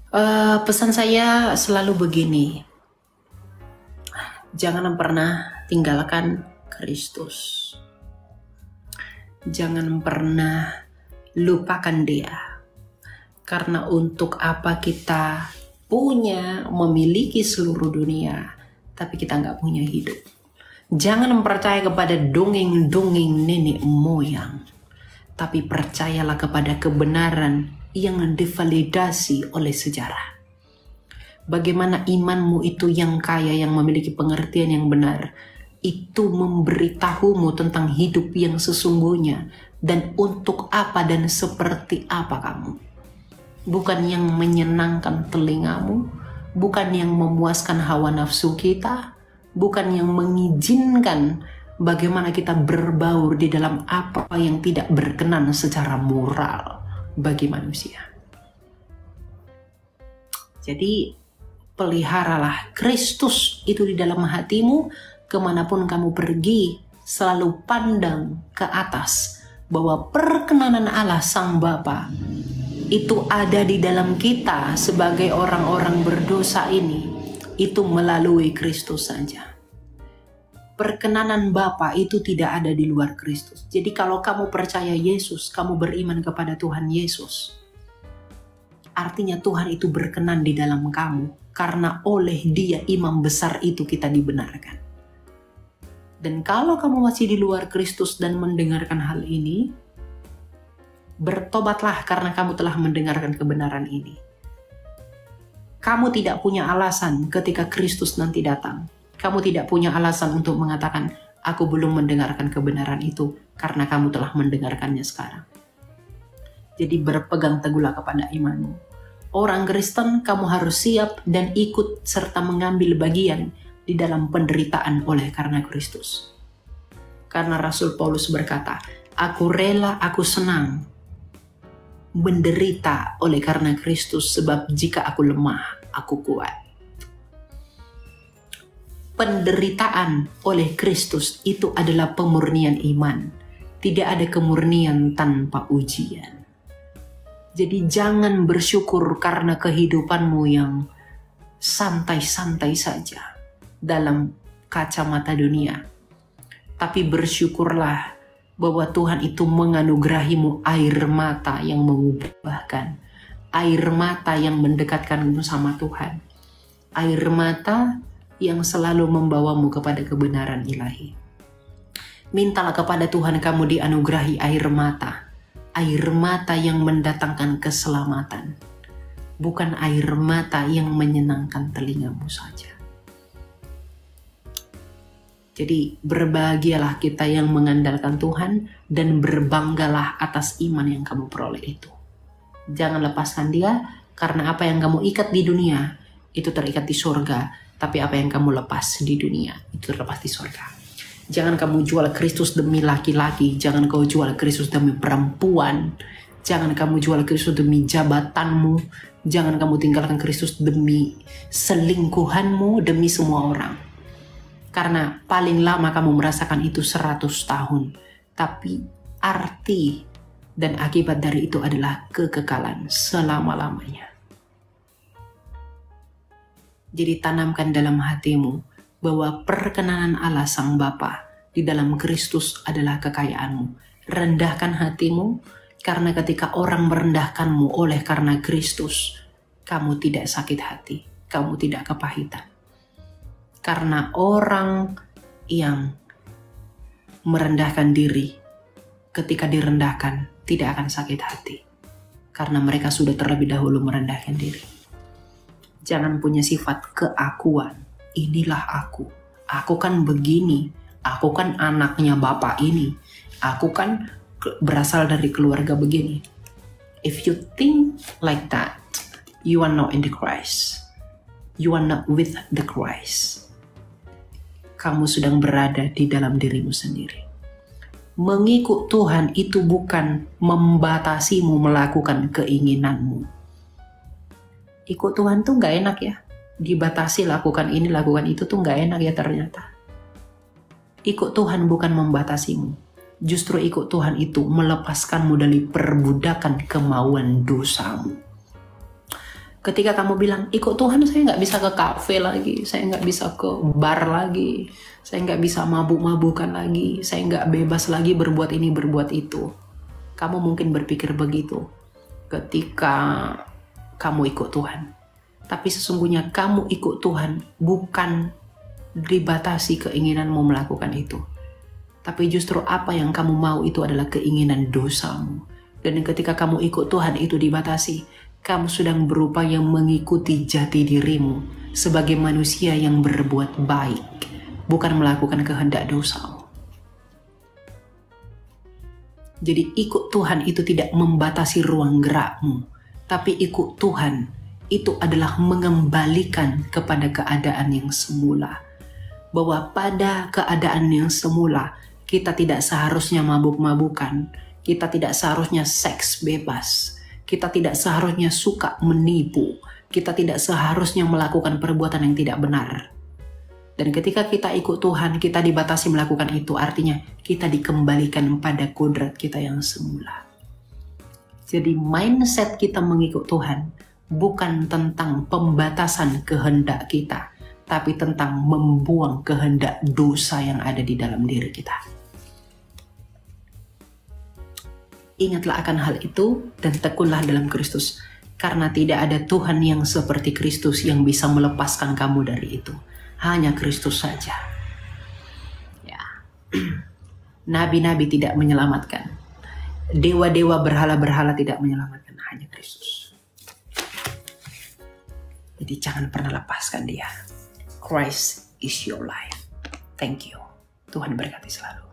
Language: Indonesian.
Pesan saya selalu begini, jangan pernah tinggalkan Kristus. Jangan pernah lupakan Dia. Karena untuk apa kita memiliki seluruh dunia, tapi kita nggak punya hidup. Jangan percaya kepada dongeng-dongeng nenek moyang, tapi percayalah kepada kebenaran yang divalidasi oleh sejarah. Bagaimana imanmu itu yang kaya, yang memiliki pengertian yang benar, itu memberitahumu tentang hidup yang sesungguhnya dan untuk apa dan seperti apa kamu. Bukan yang menyenangkan telingamu, bukan yang memuaskan hawa nafsu kita, bukan yang mengizinkan bagaimana kita berbaur di dalam apa yang tidak berkenan secara moral bagi manusia. Jadi peliharalah Kristus itu di dalam hatimu, kemanapun kamu pergi, selalu pandang ke atas bahwa perkenanan Allah Sang Bapa itu ada di dalam kita sebagai orang-orang berdosa ini, itu melalui Kristus saja. Perkenanan Bapa itu tidak ada di luar Kristus. Jadi kalau kamu percaya Yesus, kamu beriman kepada Tuhan Yesus, artinya Tuhan itu berkenan di dalam kamu, karena oleh Dia imam besar itu kita dibenarkan. Dan kalau kamu masih di luar Kristus dan mendengarkan hal ini, bertobatlah karena kamu telah mendengarkan kebenaran ini. Kamu tidak punya alasan ketika Kristus nanti datang. Kamu tidak punya alasan untuk mengatakan, aku belum mendengarkan kebenaran itu, karena kamu telah mendengarkannya sekarang. Jadi berpegang teguhlah kepada imanmu. Orang Kristen, kamu harus siap dan ikut serta mengambil bagian di dalam penderitaan oleh karena Kristus. Karena Rasul Paulus berkata, aku rela, aku senang menderita oleh karena Kristus, sebab jika aku lemah, aku kuat. Penderitaan oleh Kristus itu adalah pemurnian iman. Tidak ada kemurnian tanpa ujian. Jadi jangan bersyukur karena kehidupanmu yang santai-santai saja dalam kacamata dunia. Tapi bersyukurlah bahwa Tuhan itu menganugerahimu air mata yang mengubahkan. Air mata yang mendekatkanmu sama Tuhan. Air mata yang selalu membawamu kepada kebenaran ilahi. Mintalah kepada Tuhan kamu dianugerahi air mata. Air mata yang mendatangkan keselamatan. Bukan air mata yang menyenangkan telingamu saja. Jadi berbahagialah kita yang mengandalkan Tuhan dan berbanggalah atas iman yang kamu peroleh itu. Jangan lepaskan Dia, karena apa yang kamu ikat di dunia itu terikat di surga, tapi apa yang kamu lepas di dunia itu terlepas di surga. Jangan kamu jual Kristus demi laki-laki, jangan kau jual Kristus demi perempuan, jangan kamu jual Kristus demi jabatanmu, jangan kamu tinggalkan Kristus demi selingkuhanmu, demi semua orang. Karena paling lama kamu merasakan itu 100 tahun. Tapi arti dan akibat dari itu adalah kekekalan selama-lamanya. Jadi tanamkan dalam hatimu bahwa perkenanan Allah Sang Bapa di dalam Kristus adalah kekayaanmu. Rendahkan hatimu, karena ketika orang merendahkanmu oleh karena Kristus, kamu tidak sakit hati, kamu tidak kepahitan. Karena orang yang merendahkan diri, ketika direndahkan tidak akan sakit hati. Karena mereka sudah terlebih dahulu merendahkan diri. Jangan punya sifat keakuan. Inilah aku kan begini, aku kan anaknya bapak ini, aku kan berasal dari keluarga begini. If you think like that, you are not in the Christ. You are not with the Christ. Kamu sedang berada di dalam dirimu sendiri. Mengikut Tuhan itu bukan membatasimu melakukan keinginanmu. Ikut Tuhan tuh gak enak ya. Dibatasi lakukan ini, lakukan itu tuh gak enak ya ternyata. Ikut Tuhan bukan membatasimu. Justru ikut Tuhan itu melepaskanmu dari perbudakan kemauan dosamu. Ketika kamu bilang, ikut Tuhan saya nggak bisa ke kafe lagi, saya nggak bisa ke bar lagi, saya nggak bisa mabuk-mabukan lagi, saya nggak bebas lagi berbuat ini, berbuat itu. Kamu mungkin berpikir begitu ketika kamu ikut Tuhan. Tapi sesungguhnya kamu ikut Tuhan bukan dibatasi keinginanmu melakukan itu. Tapi justru apa yang kamu mau itu adalah keinginan dosamu. Dan ketika kamu ikut Tuhan itu dibatasi, kamu sedang berupaya mengikuti jati dirimu sebagai manusia yang berbuat baik, bukan melakukan kehendak dosamu. Jadi ikut Tuhan itu tidak membatasi ruang gerakmu, tapi ikut Tuhan itu adalah mengembalikan kepada keadaan yang semula. Bahwa pada keadaan yang semula, kita tidak seharusnya mabuk-mabukan, kita tidak seharusnya seks bebas, kita tidak seharusnya suka menipu, kita tidak seharusnya melakukan perbuatan yang tidak benar. Dan ketika kita ikut Tuhan, kita dibatasi melakukan itu, artinya kita dikembalikan pada kodrat kita yang semula. Jadi mindset kita mengikut Tuhan bukan tentang pembatasan kehendak kita, tapi tentang membuang kehendak dosa yang ada di dalam diri kita. Ingatlah akan hal itu dan tekunlah dalam Kristus, karena tidak ada Tuhan yang seperti Kristus yang bisa melepaskan kamu dari itu. Hanya Kristus saja. Ya. Nabi-nabi tidak menyelamatkan. Dewa-dewa berhala-berhala tidak menyelamatkan. Hanya Kristus. Jadi jangan pernah lepaskan dia. Christ is your life. Thank you. Tuhan berkati selalu.